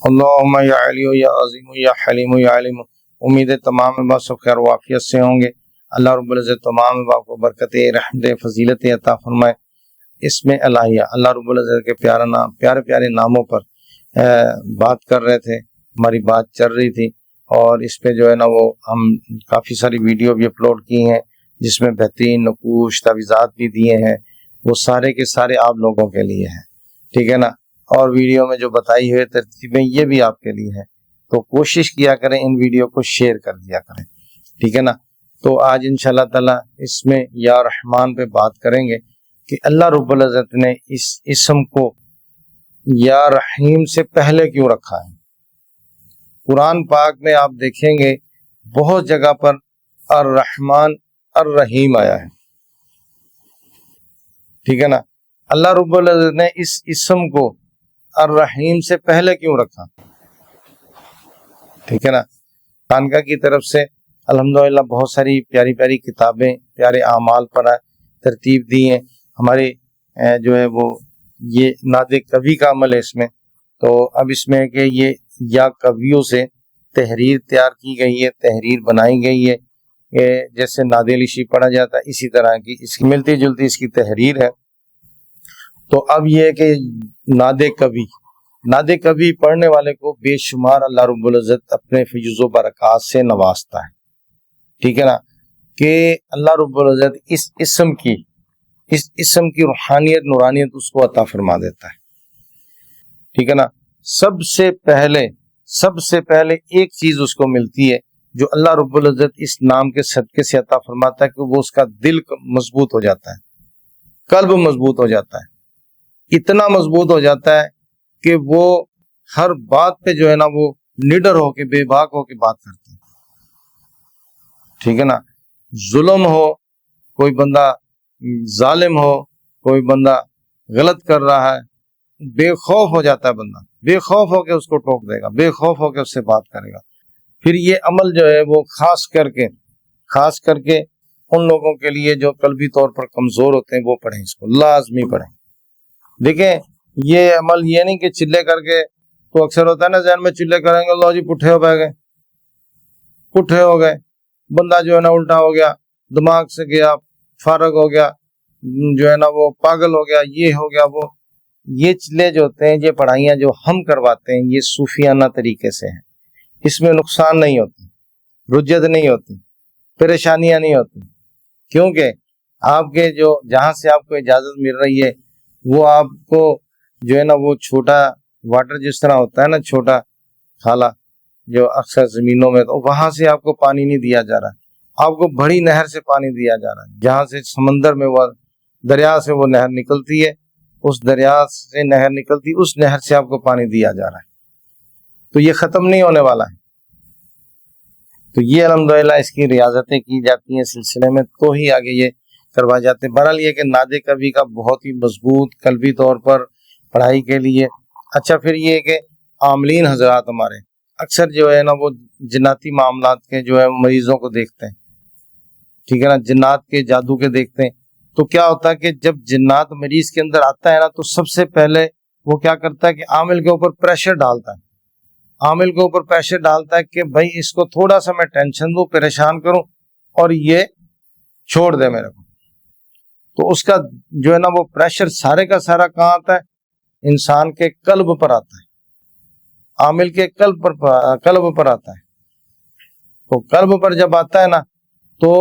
اللہم یا علی یا عظیم یا حلیم یا علیم۔ امید ہے تمام احباب سب خیر و عافیت سے ہوں گے۔ اللہ رب العزت تمام احباب کو برکت رحمت فضیلت عطا فرمائے۔ اس میں الہیہ اللہ رب العزت کے پیارے پیارے ناموں پر بات کر رہے تھے، ہماری بات چل رہی تھی، اور اس پہ جو ہے نا وہ ہم کافی ساری ویڈیو بھی اپلوڈ کی ہیں جس میں بہترین نقوش تعویذات بھی دیے ہیں، وہ سارے کے سارے آپ لوگوں کے لیے ہیں، ٹھیک ہے نا۔ اور ویڈیو میں جو بتائی ہوئی ترتیبیں یہ بھی آپ کے لیے ہیں، تو کوشش کیا کریں ان ویڈیو کو شیئر کر دیا کریں، ٹھیک ہے نا۔ تو آج انشاءاللہ تعالی اس میں یا رحمان پہ بات کریں گے کہ اللہ رب العزت نے اس اسم کو یا رحیم سے پہلے کیوں رکھا ہے۔ قرآن پاک میں آپ دیکھیں گے بہت جگہ پر الرحمن الرحیم آیا ہے، ٹھیک ہے نا۔ اللہ رب العزت نے اس اسم کو الرحیم سے پہلے کیوں رکھا، ٹھیک ہے نا۔ خانقاہ کی طرف سے الحمدللہ بہت ساری پیاری پیاری کتابیں پیارے اعمال پر ترتیب دی ہیں۔ ہمارے جو ہے وہ یہ ناد کوی کا عمل ہے اس میں، تو اب اس میں کہ یہ یا کویوں سے تحریر تیار کی گئی ہے، تحریر بنائی گئی ہے کہ جیسے ناد علیشی پڑھا جاتا ہے اسی طرح کی اس کی ملتی جلتی اس کی تحریر ہے۔ تو اب یہ ہے کہ ناد کوی پڑھنے والے کو بے شمار اللہ رب العزت اپنے فیض و برکات سے نوازتا ہے، ٹھیک ہے نا، کہ اللہ رب العزت اس اسم کی روحانیت نورانیت اس کو عطا فرما دیتا ہے، ٹھیک ہے نا۔ سب سے پہلے ایک چیز اس کو ملتی ہے جو اللہ رب العزت اس نام کے صدقے سے عطا فرماتا ہے، کہ وہ اس کا دل مضبوط ہو جاتا ہے، قلب مضبوط ہو جاتا ہے، اتنا مضبوط ہو جاتا ہے کہ وہ ہر بات پہ جو ہے نا وہ نڈر ہو کے بے باک ہو کے بات کرتے ہیں، ٹھیک ہے نا۔ ظلم ہو، کوئی بندہ ظالم ہو، کوئی بندہ غلط کر رہا ہے، بے خوف ہو جاتا ہے بندہ، بے خوف ہو کے اس کو ٹوک دے گا، بے خوف ہو کے اس سے بات کرے گا۔ پھر یہ عمل جو ہے وہ خاص کر کے ان لوگوں کے لیے جو قلبی طور پر کمزور ہوتے ہیں وہ پڑھیں، اس کو لازمی پڑھیں۔ دیکھیں یہ عمل یہ نہیں کہ چلے کر کے، تو اکثر ہوتا ہے نا ذہن میں چلے کریں گے اللہ جی پٹھے ہو گئے، بندہ جو ہے نا الٹا ہو گیا، دماغ سے گیا، فارغ ہو گیا، جو ہے نا وہ پاگل ہو گیا، یہ ہو گیا وہ۔ یہ چلے جو ہوتے ہیں، یہ پڑھائیاں جو ہم کرواتے ہیں یہ صوفیانہ طریقے سے ہیں، اس میں نقصان نہیں ہوتی، رجت نہیں ہوتی، پریشانیاں نہیں ہوتی، کیونکہ آپ کے جو جہاں سے آپ کو اجازت مل رہی ہے وہ آپ کو جو ہے نا وہ چھوٹا واٹر جس طرح ہوتا ہے نا، چھوٹا خالہ جو اکثر زمینوں میں، تو وہاں سے آپ کو پانی نہیں دیا جا رہا، آپ کو بڑی نہر سے پانی دیا جا رہا ہے، جہاں سے سمندر میں وہ دریا سے وہ نہر نکلتی ہے، اس دریا سے نہر نکلتی، اس نہر سے آپ کو پانی دیا جا رہا ہے، تو یہ ختم نہیں ہونے والا ہے۔ تو یہ الحمدللہ اس کی ریاضتیں کی جاتی ہیں سلسلے میں، تو ہی آگے یہ کروائے جاتے ہیں۔ بہرحال یہ کہ ناد کوی کا بہت ہی مضبوط قلبی طور پر پڑھائی کے لیے اچھا۔ پھر یہ کہ عاملین حضرات ہمارے اکثر جو ہے نا وہ جناتی معاملات کے جو ہے مریضوں کو دیکھتے ہیں، ٹھیک ہے نا، جنات کے جادو کے دیکھتے ہیں، تو کیا ہوتا ہے کہ جب جنات مریض کے اندر آتا ہے نا تو سب سے پہلے وہ کیا کرتا ہے کہ عامل کے اوپر پریشر ڈالتا ہے کہ بھائی اس کو تھوڑا سا میں ٹینشن دوں، پریشان کروں، اور یہ چھوڑ دے میرے کو۔ تو اس کا جو ہے نا وہ پریشر سارے کا سارا کہاں آتا ہے؟ انسان کے قلب پر آتا ہے، عامل کے قلب پر آتا ہے۔ تو قلب پر جب آتا ہے نا تو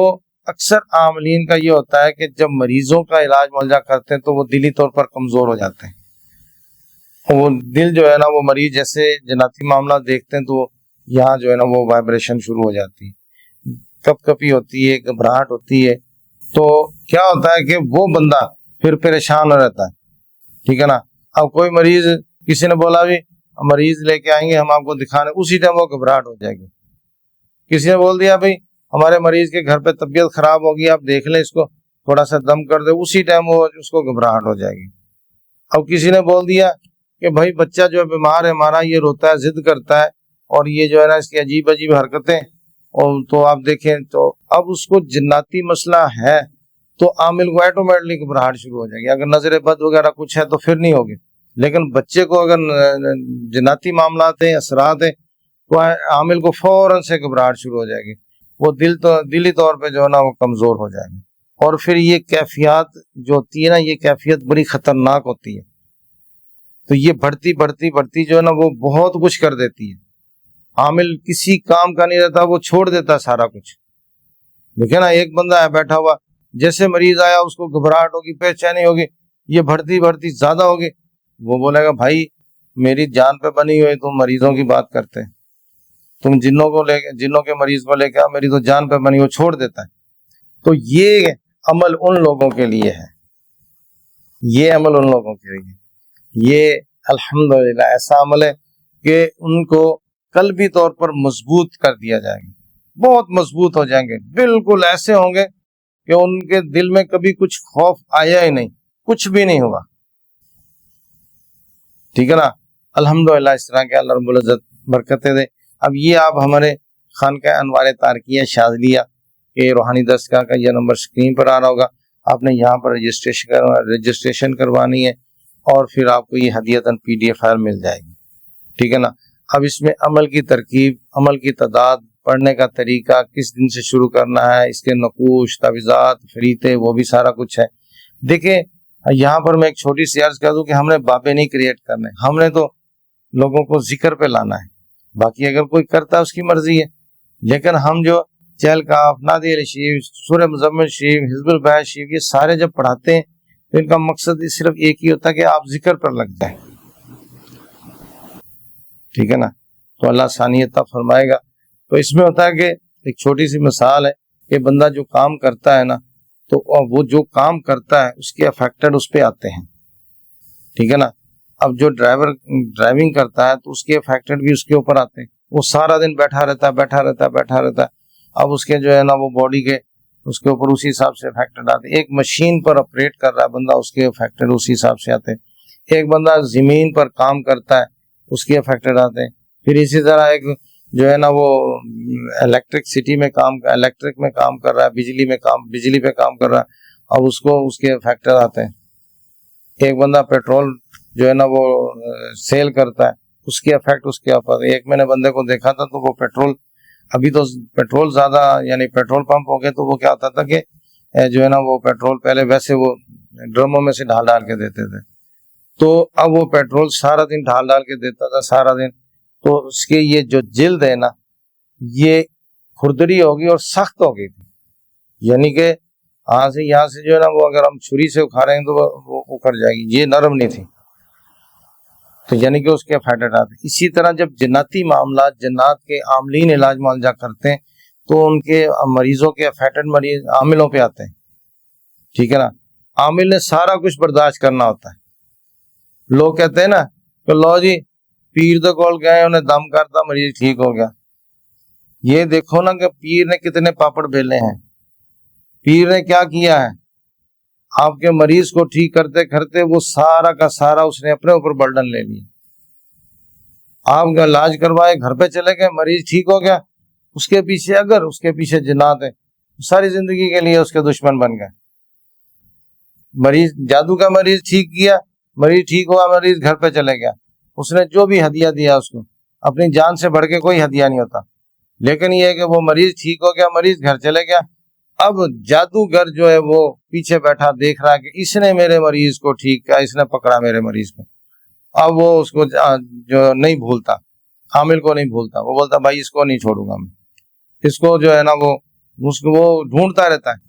اکثر عاملین کا یہ ہوتا ہے کہ جب مریضوں کا علاج معالجہ کرتے ہیں تو وہ دلی طور پر کمزور ہو جاتے ہیں، وہ دل جو ہے نا وہ مریض جیسے جناتی معاملات دیکھتے ہیں تو یہاں جو ہے نا وہ وائبریشن شروع ہو جاتی ہے، کپ کپی ہوتی ہے، گھبراہٹ ہوتی ہے، تو کیا ہوتا ہے کہ وہ بندہ پھر پریشان رہتا ہے، ٹھیک ہے نا۔ اب کوئی مریض کسی نے بولا بھی مریض لے کے آئیں گے ہم آپ کو دکھانے، اسی ٹائم وہ گھبراہٹ ہو جائے گی۔ کسی نے بول دیا بھائی ہمارے مریض کے گھر پہ طبیعت خراب ہوگی، آپ دیکھ لیں اس کو، تھوڑا سا دم کر دے، اسی ٹائم وہ اس کو گھبراہٹ ہو جائے گی۔ اب کسی نے بول دیا کہ بھائی بچہ جو ہے بیمار ہے ہمارا، یہ روتا ہے، ضد کرتا ہے، اور یہ جو ہے نا اس کی عجیب عجیب حرکتیں، اور تو آپ دیکھیں تو اب اس کو جناتی مسئلہ ہے تو عامل کو ایٹومیٹلی گھبراہٹ شروع ہو جائے گی۔ اگر نظر بد وغیرہ کچھ ہے تو پھر نہیں ہوگی، لیکن بچے کو اگر جناتی معاملات ہیں، اثرات ہیں، تو عامل کو فوراً سے گھبراہٹ شروع ہو جائے گی، وہ دلی طور پہ جو ہے نا وہ کمزور ہو جائے گی، اور پھر یہ کیفیات جو ہوتی ہے نا، یہ کیفیت بڑی خطرناک ہوتی ہے۔ تو یہ بڑھتی جو ہے نا وہ بہت کچھ کر دیتی ہے۔ عامل کسی کام کا نہیں رہتا، وہ چھوڑ دیتا ہے سارا کچھ۔ دیکھیں نا، ایک بندہ ہے بیٹھا ہوا، جیسے مریض آیا اس کو گھبراہٹ ہوگی، بے چینی ہوگی، یہ بڑھتی زیادہ ہوگی، وہ بولے گا بھائی میری جان پہ بنی ہوئی، تم مریضوں کی بات کرتے ہیں، تم جنوں کے مریض کو لے کے آؤ، میری تو جان پہ بنی، وہ چھوڑ دیتا ہے۔ تو یہ عمل ان لوگوں کے لیے ہے، یہ عمل ان لوگوں کے لیے، یہ الحمدللہ ایسا عمل ہے کہ ان کو قلبی طور پر مضبوط کر دیا جائے گا، بہت مضبوط ہو جائیں گے، بالکل ایسے ہوں گے کہ ان کے دل میں کبھی کچھ خوف آیا ہی نہیں، کچھ بھی نہیں ہوا، ٹھیک ہے نا۔ الحمدللہ اس طرح کے اللہ رب العزت برکتیں دے۔ اب یہ آپ ہمارے خانقاہ انوار تارکیہ شاذلیہ کے روحانی درسگاہ کا یہ نمبر اسکرین پر آ رہا ہوگا، آپ نے یہاں پر رجسٹریشن کروانی ہے، اور پھر آپ کو یہ ہدیتاً PDF فائل مل جائے گی، ٹھیک ہے نا۔ اب اس میں عمل کی ترکیب، عمل کی تعداد، پڑھنے کا طریقہ، کس دن سے شروع کرنا ہے، اس کے نقوش، تعویذات، فریتے، وہ بھی سارا کچھ ہے۔ دیکھیں یہاں پر میں ایک چھوٹی سی عرض کر دوں کہ ہم نے بابے نہیں کریٹ کرنے، ہم نے تو لوگوں کو ذکر پہ لانا ہے، باقی اگر کوئی کرتا ہے اس کی مرضی ہے، لیکن ہم جو چہل کاف، نادی علی شریف، سورہ مزمل شریف، حزب البیت شریف، یہ سارے جب پڑھاتے ہیں تو ان کا مقصد صرف ایک ہی ہوتا ہے کہ آپ ذکر پر لگ جائیں، ٹھیک ہے نا۔ تو اللہ ثانی عطا فرمائے گا۔ تو اس میں ہوتا ہے کہ ایک چھوٹی سی مثال ہے کہ بندہ جو کام کرتا ہے نا، تو وہ جو کام کرتا ہے اس کے افیکٹڈ اس پہ آتے ہیں، ٹھیک ہے نا۔ اب جو ڈرائیونگ کرتا ہے تو اس کے افیکٹڈ بھی اس کے اوپر آتے ہیں، وہ سارا دن بیٹھا رہتا ہے، اب اس کے جو ہے نا وہ باڈی کے اس کے اوپر اسی حساب سے افیکٹڈ آتے ہیں۔ ایک مشین پر آپریٹ کر رہا ہے بندہ، اس کے افیکٹڈ اسی حساب سے آتے ہیں۔ ایک بندہ زمین پر کام کرتا ہے، اس کے افیکٹڈ آتے ہیں۔ پھر اسی طرح ایک جو ہے نا وہ الیکٹرک میں کام کر رہا ہے، بجلی پہ کام کر رہا ہے، اب اس کو اس کے افیکٹڈ آتے ہیں۔ ایک بندہ پیٹرول جو ہے نا وہ سیل کرتا ہے، اس کے افیکٹ اس کے اوپر۔ ایک میں نے بندے کو دیکھا تھا تو وہ ابھی تو پیٹرول زیادہ، یعنی پیٹرول پمپ ہو گئے، تو وہ کیا ہوتا تھا کہ جو ہے نا وہ پیٹرول پہلے ویسے وہ ڈرموں میں سے ڈال کے دیتے تھے، تو اب وہ پیٹرول سارا دن ڈال کے دیتا تھا سارا دن، تو اس کے یہ جو جلد ہے نا یہ کھردری ہوگی اور سخت ہو گئی تھی، یعنی کہ یہاں سے جو ہے نا وہ اگر ہم چھری سے اکھاڑیں تو وہ اکھڑ جائے گی، یہ نرم نہیں تھی، تو یعنی کہ اس کے افیکٹڈ آتے۔ اسی طرح جب جناتی معاملات، جنات کے عاملین علاج معالجہ کرتے ہیں تو ان کے مریضوں کے افیکٹڈ مریض عاملوں پہ آتے ہیں، ٹھیک ہے نا۔ عامل نے سارا کچھ برداشت کرنا ہوتا ہے۔ لوگ کہتے ہیں نا کہ لو جی پیر دے کول گئے، انہیں دم کرتا، مریض ٹھیک ہو گیا۔ یہ دیکھو نا کہ پیر نے کتنے پاپڑ بیلے ہیں، پیر نے کیا کیا ہے، آپ کے مریض کو ٹھیک کرتے کرتے وہ سارا کا سارا اس نے اپنے اوپر برڈن لے لیا۔ آپ کا علاج کروائے، گھر پہ چلے گئے، مریض ٹھیک ہو گیا، اس کے پیچھے اگر اس کے پیچھے جنات ہے، ساری زندگی کے لیے اس کے دشمن بن گئے۔ مریض جادو کا مریض ٹھیک کیا، مریض ٹھیک ہوا، مریض گھر پہ چلے گیا، اس نے جو بھی ہدیہ دیا اس کو، اپنی جان سے بڑھ کے کوئی ہدیہ نہیں ہوتا، لیکن یہ ہے کہ وہ مریض ٹھیک ہو گیا، مریض گھر چلے گیا، اب جادوگر جو ہے وہ پیچھے بیٹھا دیکھ رہا ہے کہ اس نے میرے مریض کو ٹھیک کیا، اس نے پکڑا میرے مریض کو، اب وہ اس کو جو نہیں بھولتا، عامل کو نہیں بھولتا، وہ بولتا بھائی اس کو نہیں چھوڑوں گا میں، اس کو جو ہے نا وہ ڈھونڈتا رہتا ہے،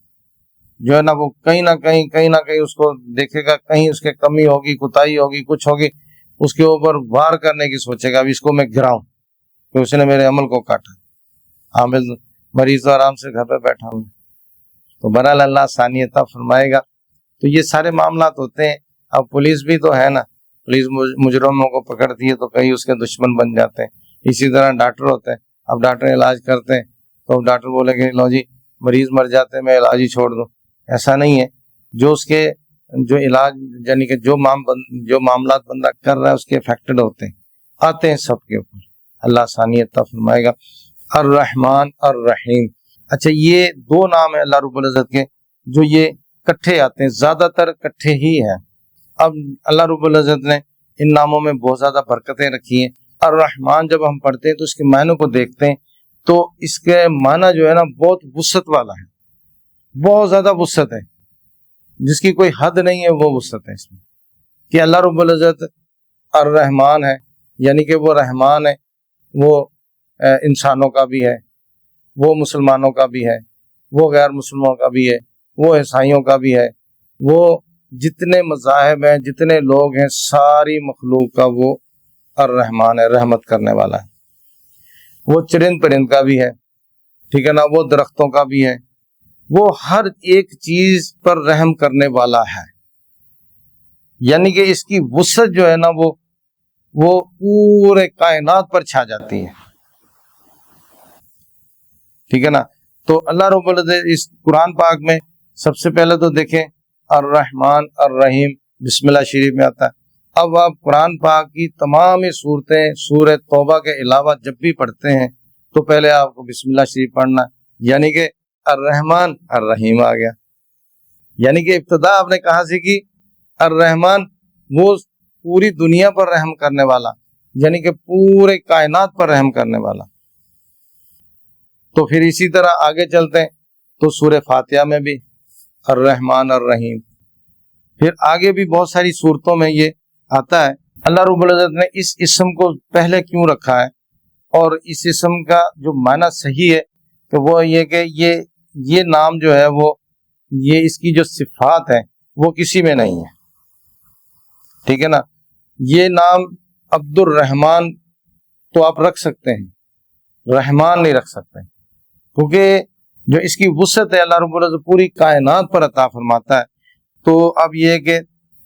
جو ہے نا وہ کہیں نہ کہیں اس کو دیکھے گا، کہیں اس کے کمی ہوگی، کوتاہی ہوگی، کچھ ہوگی، اس کے اوپر وار کرنے کی سوچے گا، اب اس کو میں گراؤں کہ اس نے میرے عمل کو کاٹا۔ عامل مریض تو آرام سے گھر پہ بیٹھا ہوں، تو بہرحال اللہ ثانی عطا فرمائے گا۔ تو یہ سارے معاملات ہوتے ہیں۔ اب پولیس بھی تو ہے نا، پولیس مجرموں کو پکڑتی ہے تو کئی اس کے دشمن بن جاتے ہیں۔ اسی طرح ڈاکٹر ہوتے ہیں، اب ڈاکٹر علاج کرتے ہیں تو اب ڈاکٹر بولے کہ لو جی مریض مر جاتے ہیں، میں علاج ہی چھوڑ دوں، ایسا نہیں ہے۔ جو اس کے جو علاج یعنی کہ جو معاملات بندہ کر رہا ہے اس کے افیکٹڈ ہوتے ہیں، آتے ہیں سب کے اوپر۔ اللہ ثانی عطا فرمائے گا۔ الرحمن الرحیم، اچھا یہ دو نام ہیں اللہ رب العزت کے جو یہ کٹھے آتے ہیں، زیادہ تر کٹھے ہی ہیں۔ اب اللہ رب العزت نے ان ناموں میں بہت زیادہ برکتیں رکھی ہیں۔ الرحمن جب ہم پڑھتے ہیں تو اس کے معنی کو دیکھتے ہیں تو اس کے معنی جو ہے نا بہت وسعت والا ہے، بہت زیادہ وسعت ہے، جس کی کوئی حد نہیں ہے، وہ وسعت ہے اس میں کہ اللہ رب العزت الرحمن ہے، یعنی کہ وہ رحمان ہے، وہ انسانوں کا بھی ہے، وہ مسلمانوں کا بھی ہے، وہ غیر مسلمانوں کا بھی ہے، وہ عیسائیوں کا بھی ہے، وہ جتنے مذاہب ہیں، جتنے لوگ ہیں، ساری مخلوق کا وہ الرحمن ہے، رحمت کرنے والا ہے۔ وہ چرند پرند کا بھی ہے، ٹھیک ہے نا، وہ درختوں کا بھی ہے، وہ ہر ایک چیز پر رحم کرنے والا ہے، یعنی کہ اس کی وسعت جو ہے نا وہ پورے کائنات پر چھا جاتی ہے، ٹھیک ہے نا۔ تو اللہ رب العزت اس قرآن پاک میں سب سے پہلے تو دیکھیں الرحمن الرحیم بسم اللہ شریف میں آتا ہے۔ اب آپ قرآن پاک کی تمام صورتیں سورہ توبہ کے علاوہ جب بھی پڑھتے ہیں تو پہلے آپ کو بسم اللہ شریف پڑھنا ہے، یعنی کہ الرحمن الرحیم آ گیا، یعنی کہ ابتدا آپ نے کہاں سے کی؟ الرحمن، وہ پوری دنیا پر رحم کرنے والا، یعنی کہ پورے کائنات پر رحم کرنے والا۔ تو پھر اسی طرح آگے چلتے ہیں تو سورہ فاتحہ میں بھی الرحمن الرحیم، پھر آگے بھی بہت ساری صورتوں میں یہ آتا ہے۔ اللہ رب العزت نے اس اسم کو پہلے کیوں رکھا ہے، اور اس اسم کا جو معنی صحیح ہے کہ وہ یہ کہ یہ نام جو ہے وہ یہ اس کی جو صفات ہیں وہ کسی میں نہیں ہے، ٹھیک ہے نا۔ یہ نام عبد الرحمن تو آپ رکھ سکتے ہیں، رحمان نہیں رکھ سکتے، کیونکہ جو اس کی وسعت ہے اللہ رب العزت پوری کائنات پر عطا فرماتا ہے۔ تو اب یہ کہ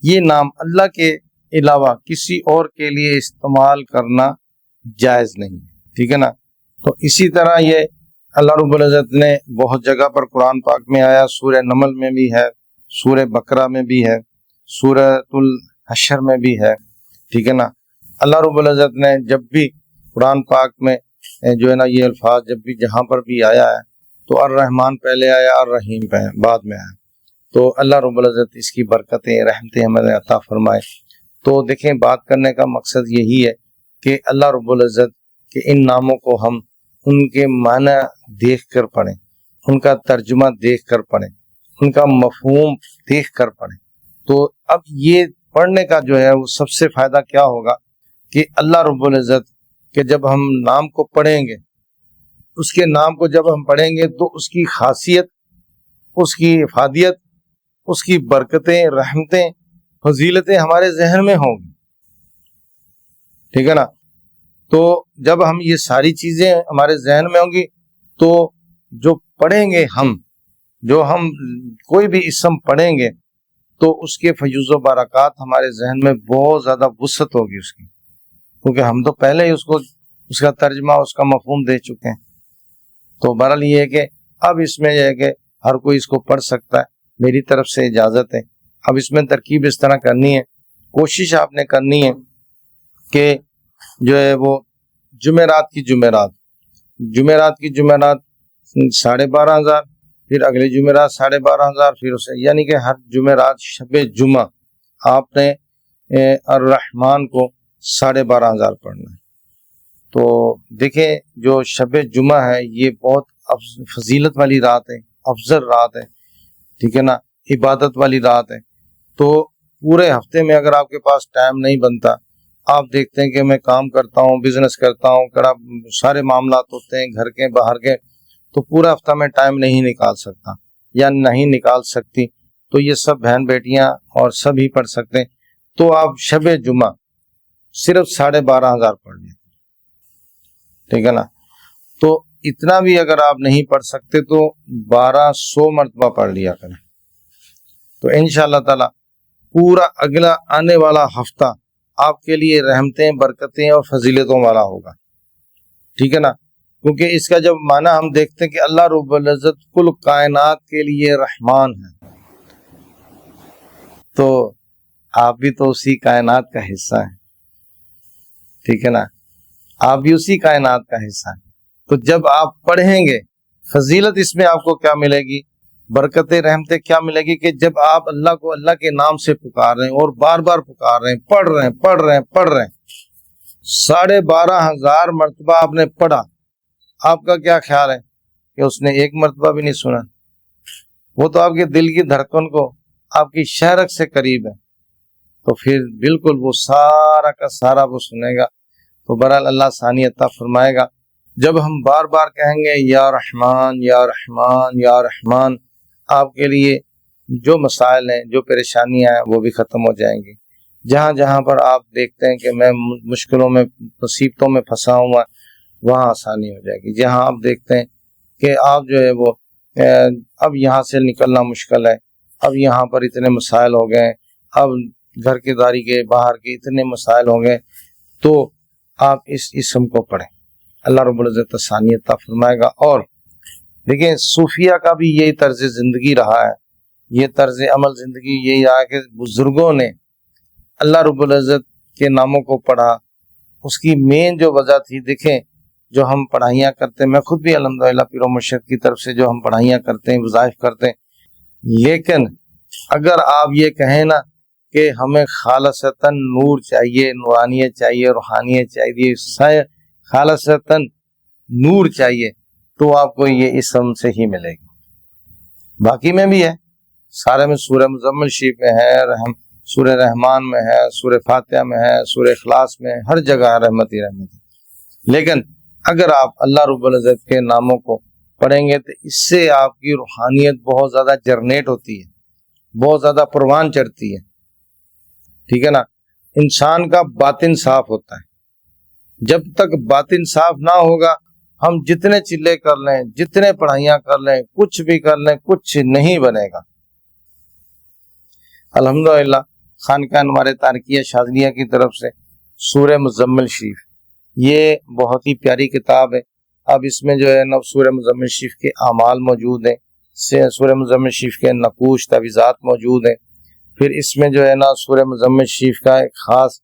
یہ نام اللہ کے علاوہ کسی اور کے لیے استعمال کرنا جائز نہیں، ٹھیک ہے نا۔ تو اسی طرح یہ اللہ رب العزت نے بہت جگہ پر قرآن پاک میں آیا، سورہ نمل میں بھی ہے، سورہ بقرہ میں بھی ہے، سورہ الحشر میں بھی ہے، ٹھیک ہے نا۔ اللہ رب العزت نے جب بھی قرآن پاک میں جو ہے نا یہ الفاظ جب بھی جہاں پر بھی آیا ہے تو الرحمن پہلے آیا، الرحیم بعد میں آیا، تو اللہ رب العزت اس کی برکتیں رحمتیں ہمیں عطا فرمائے۔ تو دیکھیں بات کرنے کا مقصد یہی ہے کہ اللہ رب العزت کے ان ناموں کو ہم ان کے معنی دیکھ کر پڑھیں، ان کا ترجمہ دیکھ کر پڑھیں، ان کا مفہوم دیکھ کر پڑھیں۔ تو اب یہ پڑھنے کا جو ہے وہ سب سے فائدہ کیا ہوگا کہ اللہ رب العزت کہ جب ہم نام کو پڑھیں گے، اس کے نام کو جب ہم پڑھیں گے تو اس کی خاصیت، اس کی افادیت، اس کی برکتیں، رحمتیں، فضیلتیں ہمارے ذہن میں ہوں گی، ٹھیک ہے نا۔ تو جب ہم یہ ساری چیزیں ہمارے ذہن میں ہوں گی تو جو پڑھیں گے جو ہم کوئی بھی اسم پڑھیں گے تو اس کے فیوز و برکات ہمارے ذہن میں بہت زیادہ وسعت ہوگی اس کی، کیونکہ ہم تو پہلے ہی اس کا ترجمہ، اس کا مفہوم دے چکے ہیں۔ تو بہرحال یہ ہے کہ اب اس میں یہ ہے کہ ہر کوئی اس کو پڑھ سکتا ہے، میری طرف سے اجازت ہے۔ اب اس میں ترکیب اس طرح کرنی ہے، کوشش آپ نے کرنی ہے کہ جو ہے وہ جمعرات کی جمعرات 12,500، پھر اگلے جمعرات 12,500، پھر اسے یعنی کہ ہر جمعرات شب جمعہ آپ نے الرحمن کو 12,500 پڑھنا ہے۔ تو دیکھیں جو شب جمعہ ہے یہ بہت فضیلت والی رات ہے، افضل رات ہے، ٹھیک ہے نا، عبادت والی رات ہے۔ تو پورے ہفتے میں اگر آپ کے پاس ٹائم نہیں بنتا، آپ دیکھتے ہیں کہ میں کام کرتا ہوں، بزنس کرتا ہوں، سارے معاملات ہوتے ہیں گھر کے باہر کے، تو پورا ہفتہ میں ٹائم نہیں نکال سکتا یا نہیں نکال سکتی، تو یہ سب بہن بیٹیاں اور سب ہی پڑھ سکتے ہیں۔ تو آپ شب جمعہ صرف 12,500 پڑھ لیں، ٹھیک ہے نا۔ تو اتنا بھی اگر آپ نہیں پڑھ سکتے تو 1200 مرتبہ پڑھ لیا کریں، تو انشاءاللہ تعالی پورا اگلا آنے والا ہفتہ آپ کے لیے رحمتیں، برکتیں اور فضیلتوں والا ہوگا، ٹھیک ہے نا۔ کیونکہ اس کا جب معنی ہم دیکھتے ہیں کہ اللہ رب العزت کل کائنات کے لیے رحمان ہے، تو آپ بھی تو اسی کائنات کا حصہ ہیں، ٹھیک ہے نا، آپ بھی اسی کائنات کا حصہ ہیں۔ تو جب آپ پڑھیں گے، فضیلت اس میں آپ کو کیا ملے گی برکتیں رحمتیں کیا ملے گی کہ جب آپ اللہ کو اللہ کے نام سے پکار رہے ہیں اور بار بار پکار رہے ہیں، پڑھ رہے ہیں 12,500 مرتبہ آپ نے پڑھا، آپ کا کیا خیال ہے کہ اس نے ایک مرتبہ بھی نہیں سنا؟ وہ تو آپ کے دل کی دھڑکن کو، آپ کی شہرک سے قریب ہے، تو پھر بالکل وہ سارا کا سارا وہ سنے گا۔ تو بہرحال اللہ آسانی عطا فرمائے گا۔ جب ہم بار بار کہیں گے یا رحمان یا رحمان یا رحمان، آپ کے لیے جو مسائل ہیں، جو پریشانیاں ہیں، وہ بھی ختم ہو جائیں گی۔ جہاں جہاں پر آپ دیکھتے ہیں کہ میں مشکلوں میں، مصیبتوں میں پھنسا ہوں، وہاں آسانی ہو جائے گی۔ جہاں آپ دیکھتے ہیں کہ آپ جو ہے وہ اب یہاں سے نکلنا مشکل ہے، اب یہاں پر اتنے مسائل ہو گئے، اب گھر کے داری کے باہر کے اتنے مسائل ہو گئے، تو آپ اس اسم کو پڑھیں، اللہ رب العزت آسانی عطا فرمائے گا۔ اور دیکھیں صوفیہ کا بھی یہی طرز زندگی رہا ہے، یہ طرز عمل زندگی یہی رہا کہ بزرگوں نے اللہ رب العزت کے ناموں کو پڑھا۔ اس کی مین جو وجہ تھی، دیکھیں جو ہم پڑھائیاں کرتے ہیں، میں خود بھی الحمدللہ پیر و مرشد کی طرف سے جو ہم پڑھائیاں کرتے ہیں، وظائف کرتے ہیں، لیکن اگر آپ یہ کہیں نا کہ ہمیں خالصتاً نور چاہیے، نورانیت چاہیے، روحانیت چاہیے، خالصتاً نور چاہیے، تو آپ کو یہ اسم سے ہی ملے گی۔ باقی میں بھی ہے، سارے میں سورہ مزمل شریف میں ہے، سورہ رحمان میں ہے، سورہ فاتحہ میں ہے، سورہ اخلاص میں ہے، ہر جگہ رحمت ہی رحمت ہے۔ لیکن اگر آپ اللہ رب العزت کے ناموں کو پڑھیں گے تو اس سے آپ کی روحانیت بہت زیادہ جرنیٹ ہوتی ہے، بہت زیادہ پروان چڑھتی ہے، ٹھیک ہے نا۔ انسان کا باطن صاف ہوتا ہے، جب تک باطن صاف نہ ہوگا، ہم جتنے چلے کر لیں، جتنے پڑھائیاں کر لیں، کچھ بھی کر لیں، کچھ نہیں بنے گا۔ الحمدللہ خانقاہ انوار تارکیہ شاذلیہ کی طرف سے سورہ مزمل شریف، یہ بہت ہی پیاری کتاب ہے۔ اب اس میں جو ہے نا سورہ مزمل شریف کے اعمال موجود ہیں، سورہ مزمل شریف کے نقوش تعویذات موجود ہیں، پھر اس میں جو ہے نا سورہ مزمل شریف کا ایک خاص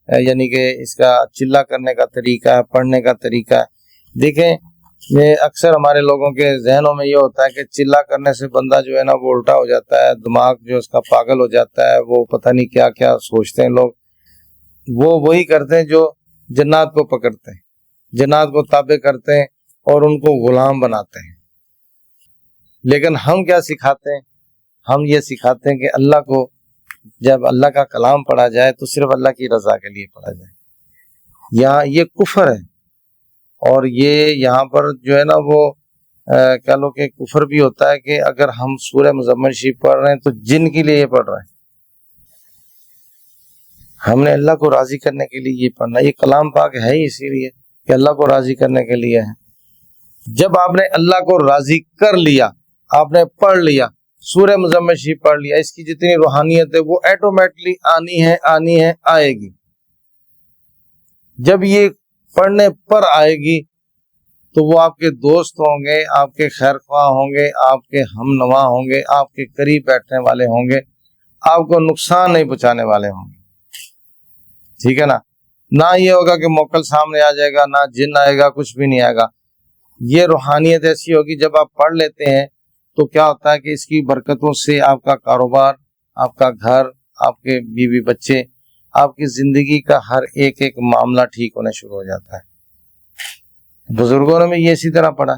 یعنی کہ اس کا چلہ کرنے کا طریقہ ہے، پڑھنے کا طریقہ ہے۔ دیکھیں یہ اکثر ہمارے لوگوں کے ذہنوں میں یہ ہوتا ہے کہ چلہ کرنے سے بندہ جو ہے نا وہ الٹا ہو جاتا ہے، دماغ جو اس کا پاگل ہو جاتا ہے، وہ پتہ نہیں کیا کیا سوچتے ہیں لوگ۔ وہ وہی کرتے ہیں جو جنات کو پکڑتے ہیں، جنات کو تابع کرتے ہیں اور ان کو غلام بناتے ہیں۔ لیکن ہم کیا سکھاتے ہیں؟ ہم یہ سکھاتے ہیں کہ اللہ کو جب اللہ کا کلام پڑھا جائے تو صرف اللہ کی رضا کے لیے پڑھا جائے۔ یہاں یہ کفر ہے، اور یہ یہاں پر جو ہے نا وہ کہہ لو کہ کفر بھی ہوتا ہے کہ اگر ہم سورہ مزمل شریف پڑھ رہے ہیں تو جن کے لیے یہ پڑھ رہے ہیں، ہم نے اللہ کو راضی کرنے کے لیے یہ پڑھنا۔ یہ کلام پاک ہے ہی اسی لیے کہ اللہ کو راضی کرنے کے لیے ہے۔ جب آپ نے اللہ کو راضی کر لیا، آپ نے پڑھ لیا، سورہ مزمل شریف پڑھ لیا، اس کی جتنی روحانیت ہے وہ ایٹومیٹلی آنی ہے آئے گی۔ جب یہ پڑھنے پر آئے گی تو وہ آپ کے دوست ہوں گے، آپ کے خیر خواہ ہوں گے، آپ کے ہم نوا ہوں گے، آپ کے قریب بیٹھنے والے ہوں گے، آپ کو نقصان نہیں پہنچانے والے ہوں گے، ٹھیک ہے نا۔ نہ یہ ہوگا کہ موکل سامنے آ جائے گا، نہ جن آئے گا، کچھ بھی نہیں آئے گا۔ یہ روحانیت ایسی ہوگی جب آپ پڑھ لیتے ہیں تو کیا ہوتا ہے کہ اس کی برکتوں سے آپ کا کاروبار، آپ کا گھر، آپ کے بیوی بچے، آپ کی زندگی کا ہر ایک معاملہ ٹھیک ہونے شروع ہو جاتا ہے۔ بزرگوں نے بھی یہ اسی طرح پڑھا،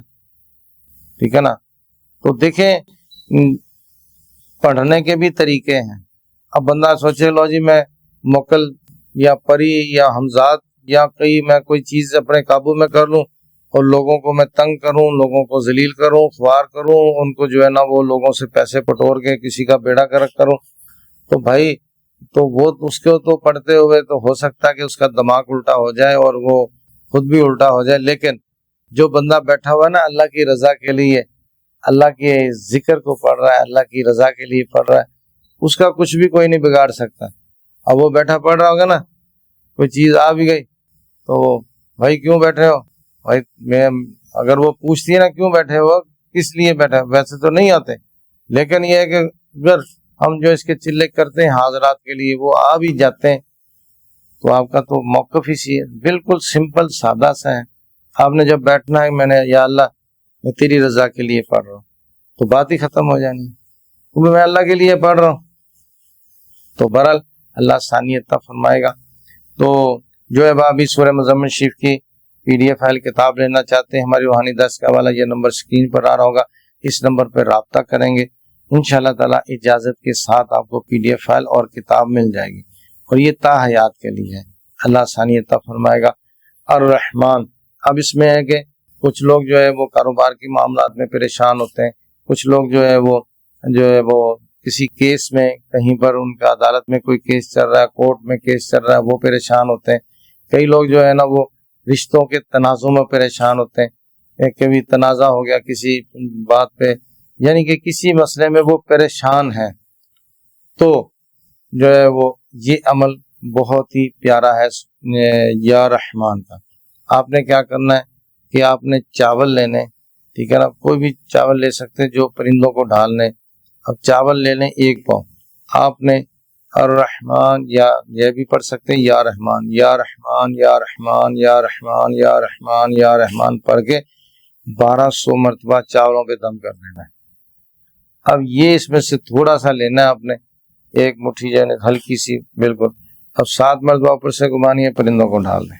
ٹھیک ہے نا۔ تو دیکھیں پڑھنے کے بھی طریقے ہیں۔ اب بندہ سوچے لو جی میں موکل یا پری یا حمزات یا میں کوئی چیز اپنے قابو میں کر لوں اور لوگوں کو میں تنگ کروں، لوگوں کو ذلیل کروں، خوار کروں، ان کو جو ہے نا وہ لوگوں سے پیسے پٹور کے کسی کا بیڑا گرک کروں، تو بھائی تو وہ اس کو تو پڑھتے ہوئے تو ہو سکتا ہے کہ اس کا دماغ الٹا ہو جائے اور وہ خود بھی الٹا ہو جائے۔ لیکن جو بندہ بیٹھا ہوا ہے نا اللہ کی رضا کے لیے، اللہ کے ذکر کو پڑھ رہا ہے، اللہ کی رضا کے لیے پڑھ رہا ہے، اس کا کچھ بھی کوئی نہیں بگاڑ سکتا۔ اب وہ بیٹھا پڑھ رہا ہوگا نا، کوئی چیز آ بھی گئی تو بھائی کیوں بیٹھے ہو؟ بھائی میں اگر وہ پوچھتی ہے نا کیوں بیٹھے ہو، کس لیے بیٹھے، ویسے تو نہیں آتے، لیکن یہ ہے کہ اگر ہم جو اس کے چلے کرتے ہیں حاضرات کے لیے وہ آ بھی جاتے ہیں تو آپ کا تو موقف ہی سی ہے، بالکل سمپل سادہ سا ہے۔ آپ نے جب بیٹھنا ہے، میں نے یا اللہ میں تیری رضا کے لیے پڑھ رہا ہوں، تو بات ہی ختم ہو جانی، کیونکہ میں اللہ کے لیے پڑھ رہا ہوں۔ تو بہرحال اللہ آسانی عطا فرمائے گا۔ تو جو ہے ابھی سورہ مزمل شریف کی PDF فائل کتاب لینا چاہتے ہیں، ہماری روحانی درس کا حوالہ یہ نمبر اسکرین پر آ رہا ہوگا، اس نمبر پہ رابطہ کریں گے، انشاءاللہ تعالیٰ اجازت کے ساتھ آپ کو PDF فائل اور کتاب مل جائے گی، اور یہ تا حیات کے لیے ہے۔ اللہ آسانی عطا فرمائے گا۔ الرحمن، اب اس میں ہے کہ کچھ لوگ جو ہے وہ کاروبار کے معاملات میں پریشان ہوتے ہیں، کچھ لوگ جو ہے وہ کسی کیس میں کہیں پر ان کا عدالت میں کوئی کیس چل رہا ہے، کورٹ میں کیس چل رہا ہے، وہ پریشان ہوتے ہیں۔ کئی لوگ جو ہے نا وہ رشتوں کے تنازع میں پریشان ہوتے ہیں، کبھی تنازع ہو گیا کسی بات پہ، یعنی کہ کسی مسئلے میں وہ پریشان ہیں، تو جو ہے وہ یہ عمل بہت ہی پیارا ہے یا رحمان کا۔ آپ نے کیا کرنا ہے کہ آپ نے چاول لینے، ٹھیک ہے نا، کوئی بھی چاول لے سکتے ہیں جو پرندوں کو ڈالنے۔ اب چاول لے لیں 1 پاؤ، آپ نے الرحمن، یا یہ بھی پڑھ سکتے ہیں یا رحمان، یا رحمان یا رحمان یا رحمان یا رحمان یا رحمان پڑھ کے 1200 مرتبہ چاولوں پہ دم کر دینا ہے۔ اب یہ اس میں سے تھوڑا سا لینا ہے آپ نے، 1 مٹھی جو ہے ہلکی سی بالکل، اب 7 مرتبہ اوپر سے گھمانی ہے، پرندوں کو ڈال دیں۔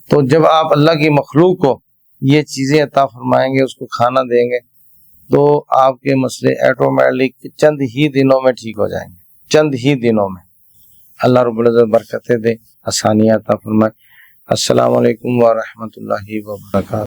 تو جب آپ اللہ کی مخلوق کو یہ چیزیں عطا فرمائیں گے، اس کو کھانا دیں گے، تو آپ کے مسئلے ایٹومیٹک چند ہی دنوں میں ٹھیک ہو جائیں گے، چند ہی دنوں میں۔ اللہ رب العزت برکتیں دے، آسانیاں عطا فرمائے۔ السلام علیکم ورحمۃ اللہ وبرکاتہ۔